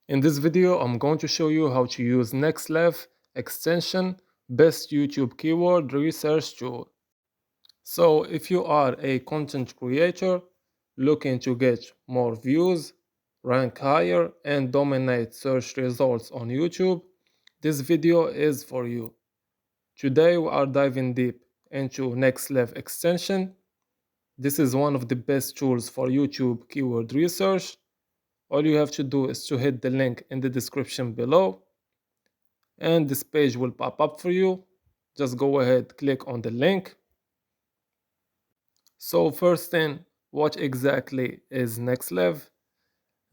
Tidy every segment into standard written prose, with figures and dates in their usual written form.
In this video, I'm going to show you how to use Nexlev extension best YouTube keyword research tool. So if you are a content creator looking to get more views, rank higher, and dominate search results on YouTube, this video is for you. Today we are diving deep into Nexlev extension. This is one of the best tools for YouTube keyword research. All you have to do is to hit the link in the description below and this page will pop up for you. Just go ahead, click on the link. So first thing, what exactly is Nexlev?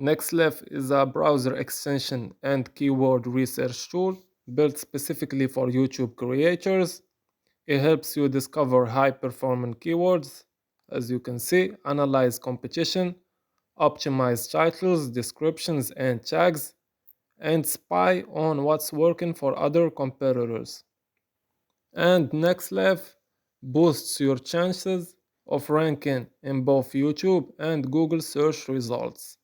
Nexlev is a browser extension and keyword research tool built specifically for YouTube creators. It helps you discover high performing keywords, as you can see, analyze competition, optimize titles, descriptions, and tags, and spy on what's working for other competitors. And Nexlev boosts your chances of ranking in both YouTube and Google search results.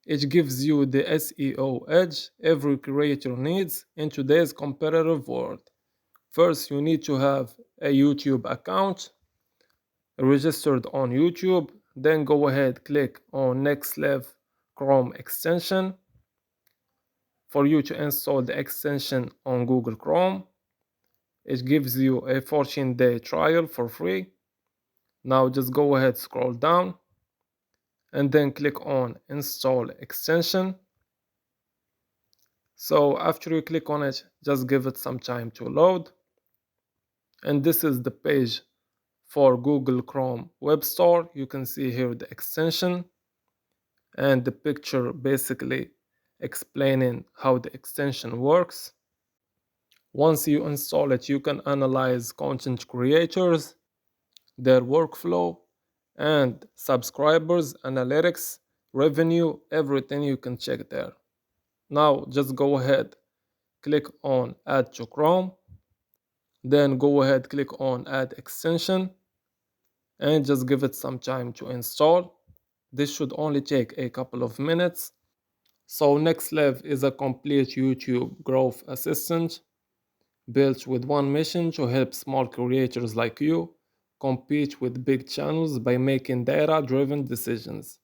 It gives you the SEO edge every creator needs in today's competitive world. First, you need to have a YouTube account registered on YouTube. Then go ahead, click on Nexlev Chrome extension for you to install the extension on Google Chrome. It gives you a 14-day trial for free. Now just go ahead, scroll down, and then click on install extension. So after you click on it, just give it some time to load. And this is the page for Google Chrome Web Store. You can see here the extension and the picture basically explaining how the extension works. Once you install it, you can analyze content creators, their workflow, and subscribers, analytics, revenue, everything you can check there. Now just go ahead, click on Add to Chrome, then go ahead, click on Add Extension, and just give it some time to install. This should only take a couple of minutes. So Nexlev is a complete YouTube growth assistant built with one mission to help small creators like you compete with big channels by making data-driven decisions.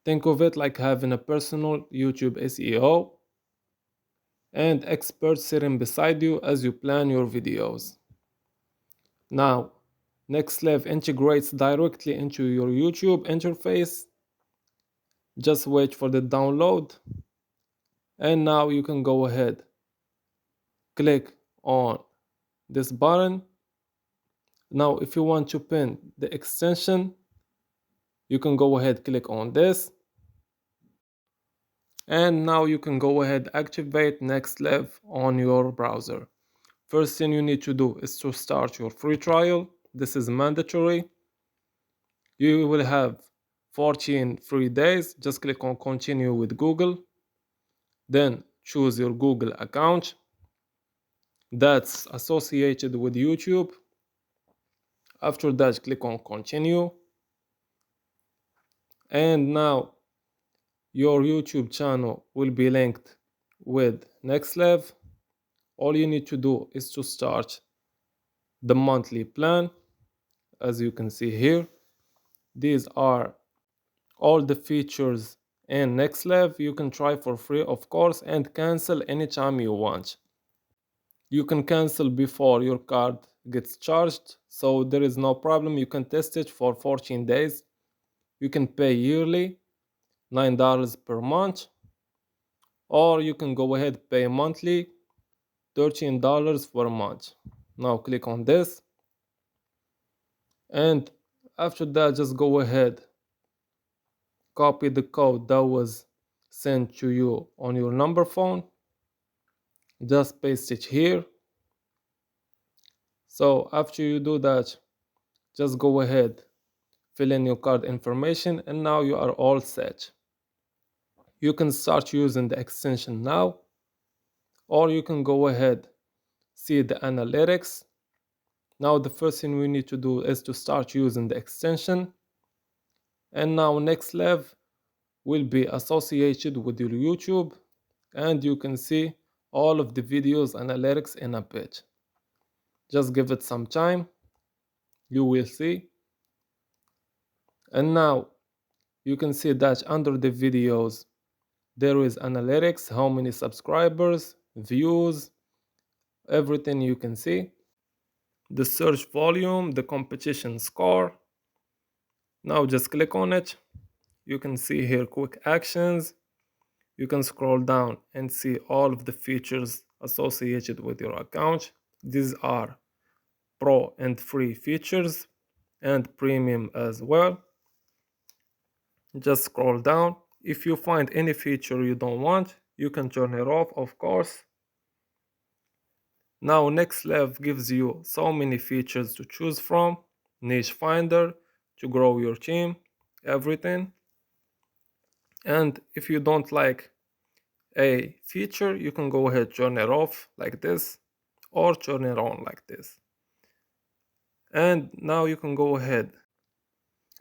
Think of it like having a personal YouTube SEO and experts sitting beside you as you plan your videos. Now, Nexlev integrates directly into your YouTube interface. Just wait for the download. And now you can go ahead, click on this button. Now, if you want to pin the extension, you can go ahead, click on this. And now you can go ahead, activate Nexlev on your browser. First thing you need to do is to start your free trial. This is mandatory. You will have 14 free days. Just click on continue with Google. Then choose your Google account that's associated with YouTube. After that, click on continue. And now your YouTube channel will be linked with Nexlev. All you need to do is to start the monthly plan. As you can see here, these are all the features in Nexlev. You can try for free, of course, and cancel anytime you want. You can cancel before your card gets charged, so there is no problem. You can test it for 14 days. You can pay yearly, $9 per month, or you can go ahead pay monthly, $13 for a month. Now click on this, and after that just go ahead, copy the code that was sent to you on your number phone, just paste it here. So after you do that, just go ahead, fill in your card information, and now you are all set. You can start using the extension now, or you can go ahead, see the analytics. Now the first thing we need to do is to start using the extension. And now Nexlev will be associated with your YouTube. and you can see all of the videos analytics in a page. Just give it some time, you will see. And now you can see that under the videos there is analytics, how many subscribers, views, everything you can see. The search volume, the competition score. Now just click on it. You can see here quick actions. You can scroll down and see all of the features associated with your account. These are pro and free features and premium as well. Just scroll down. If you find any feature you don't want, you can turn it off, of course. Now Nexlev gives you so many features to choose from. Niche finder to grow your team, everything. And if you don't like a feature, you can go ahead, turn it off like this, or turn it on like this. And now you can go ahead,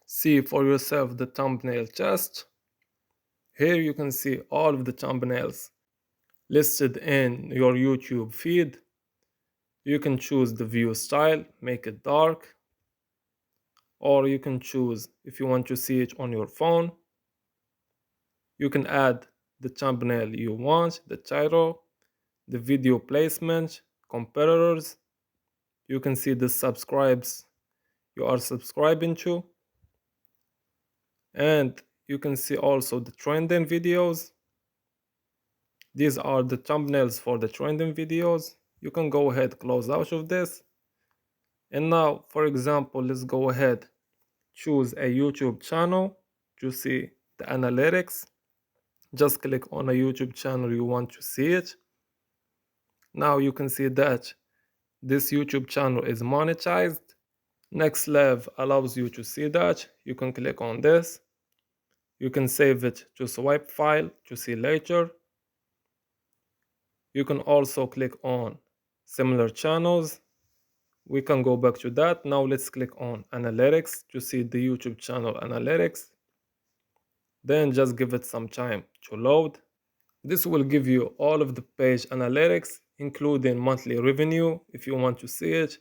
see for yourself the thumbnail test. Here you can see all of the thumbnails listed in your YouTube feed. You can choose the view style, make it dark, or you can choose if you want to see it on your phone. You can add the thumbnail you want, the title, the video placement, competitors. You can see the subscribes you are subscribing to, and you can see also the trending videos. These are the thumbnails for the trending videos. You can go ahead, close out of this. And now, for example, let's go ahead, choose a YouTube channel to see the analytics. Just click on a YouTube channel you want to see it. Now you can see that this YouTube channel is monetized. Nexlev allows you to see that. You can click on this. You can save it to swipe file to see later. You can also click on similar channels. We can go back to that. Now let's click on analytics to see the YouTube channel analytics. Then just give it some time to load. This will give you all of the page analytics, including monthly revenue if you want to see it,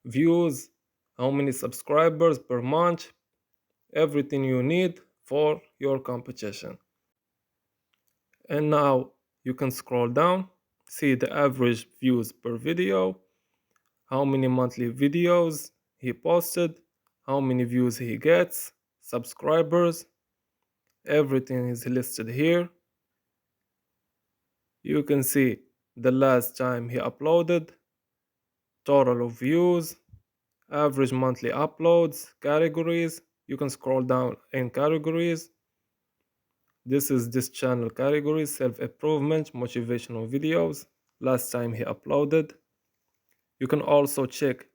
views, how many subscribers per month, everything you need for your competition. And now you can scroll down, see the average views per video, how many monthly videos he posted, how many views he gets, subscribers, everything is listed here. You can see the last time he uploaded, total of views, average monthly uploads, categories. You can scroll down in categories. This is this channel categories, self-improvement, motivational videos, last time he uploaded. You can also check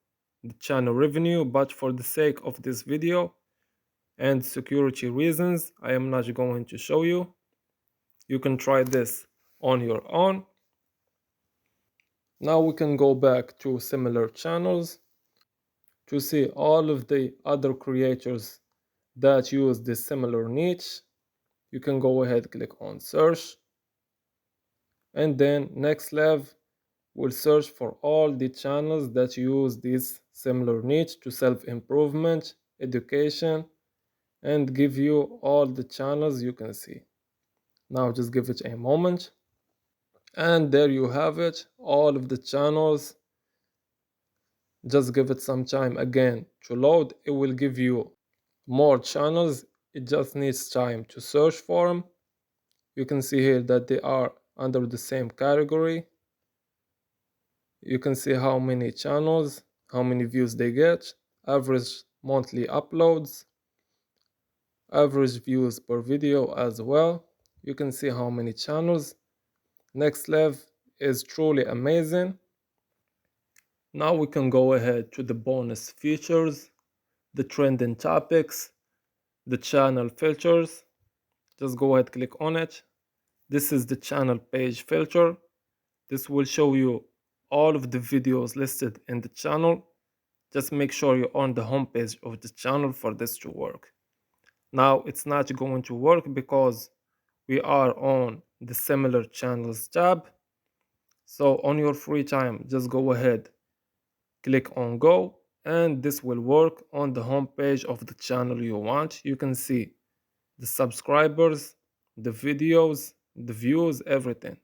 the channel revenue, but for the sake of this video and security reasons, I am not going to show you. You can try this on your own. Now we can go back to similar channels to see all of the other creators that use this similar niche. You can go ahead, click on search, and then Nexlev will search for all the channels that use this similar niche to self-improvement, education, and give you all the channels you can see. Now just give it a moment. And there you have it, all of the channels. Just give it some time again to load. It will give you more channels. It just needs time to search for them. You can see here that they are under the same category. You can see how many channels, how many views they get, average monthly uploads, average views per video as well. You can see how many channels. Nexlev is truly amazing. Now we can go ahead to the bonus features, the trending topics, the channel filters. Just go ahead, click on it. This is the channel page filter. This will show you all of the videos listed in the channel. Just make sure you're on the home page of the channel for this to work. Now it's not going to work because we are on the similar channels tab. So on your free time, just go ahead, click on go, and this will work on the home page of the channel you want. You can see the subscribers, the videos, the views, everything.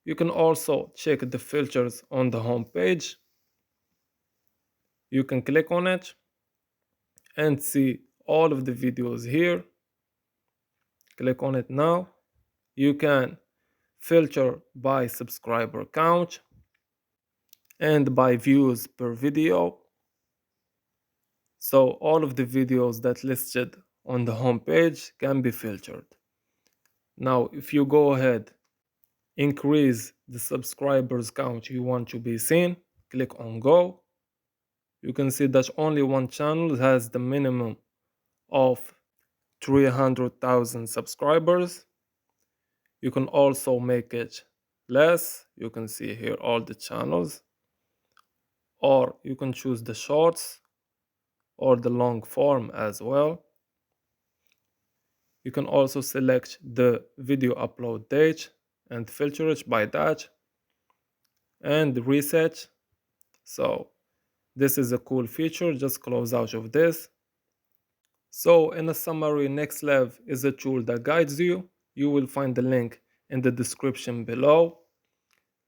You can also check the filters on the home page. You can click on it and see all of the videos here. Click on it now. You can filter by subscriber count and by views per video. So all of the videos that listed on the home page can be filtered. Now, if you go ahead, increase the subscribers count you want to be seen, click on go. You can see that only one channel has the minimum of 300,000 subscribers. You can also make it less. You can see here all the channels, or you can choose the shorts or the long form as well. You can also select the video upload date and filter it by that and reset. So this is a cool feature. Just close out of this. So in a summary, Nexlev is a tool that guides you. You will find the link in the description below.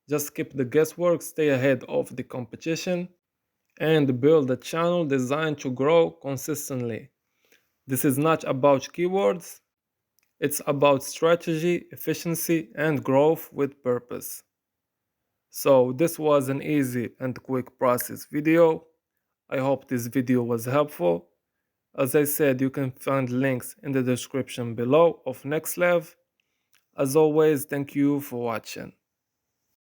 Just skip the guesswork, stay ahead of the competition, and build a channel designed to grow consistently. This is not about keywords, it's about strategy, efficiency, and growth with purpose. So this was an easy and quick process video. I hope this video was helpful. As I said, you can find links in the description below of Nexlev. As always, thank you for watching.